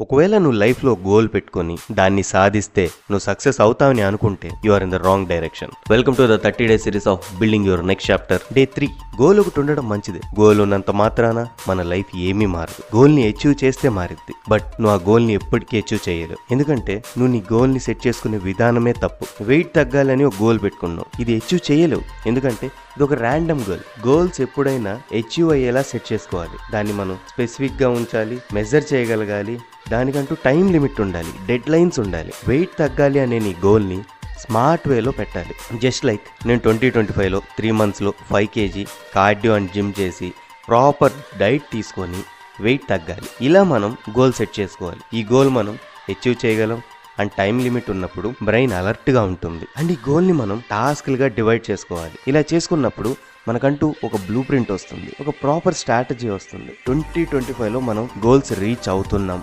ఒకవేళ నువ్వు లైఫ్లో గోల్ పెట్టుకొని దాన్ని సాధిస్తే నువ్వు సక్సెస్ అవుతావని అనుకుంటే you are in the wrong direction. Welcome to the 30 days series of building your next chapter. Day 3. Goal ఒకటి ఉండడం మంచిదే. గోల్ ఉన్నంత మాత్రాన మన లైఫ్ ఏమీ మారదు. గోల్ని అచీవ్ చేస్తే మారిద్ది, బట్ నువ్వు ఆ గోల్ని ఎప్పటికీ అచీవ్ చేయలేవు. ఎందుకంటే నువ్వు నీ గోల్ని సెట్ చేసుకునే విధానమే తప్పు. వెయిట్ తగ్గాలని ఒక గోల్ పెట్టుకున్నావు, ఇది అచీవ్ చేయలేవు. ఎందుకంటే ఇది ఒక ర్యాండమ్ గోల్. గోల్స్ ఎప్పుడైనా అచీవ్ అయ్యేలా సెట్ చేసుకోవాలి. దాన్ని మనం స్పెసిఫిక్గా ఉంచాలి, మెజర్ చేయగలగాలి. దానికంటూ టైం లిమిట్ ఉండాలి, డెడ్ లైన్స్ ఉండాలి. వెయిట్ తగ్గాలి అనే నీ గోల్ని స్మార్ట్ వేలో పెట్టాలి. జస్ట్ లైక్ నేను 2025లో 3 monthsలో 5 kg కార్డియో అండ్ జిమ్ చేసి ప్రాపర్ డైట్ తీసుకొని వెయిట్ తగ్గాలి. ఇలా మనం గోల్ సెట్ చేసుకోవాలి. ఈ గోల్ మనం అచీవ్ చేయగలం అండ్ టైం లిమిట్ ఉన్నప్పుడు బ్రెయిన్ అలర్ట్గా ఉంటుంది. అండ్ ఈ గోల్ని మనం టాస్క్లుగా డివైడ్ చేసుకోవాలి. ఇలా చేసుకున్నప్పుడు మనకంటూ ఒక బ్లూ ప్రింట్ వస్తుంది, ఒక ప్రాపర్ స్ట్రాటజీ వస్తుంది. 2025లో మనం గోల్స్ రీచ్ అవుతున్నాం,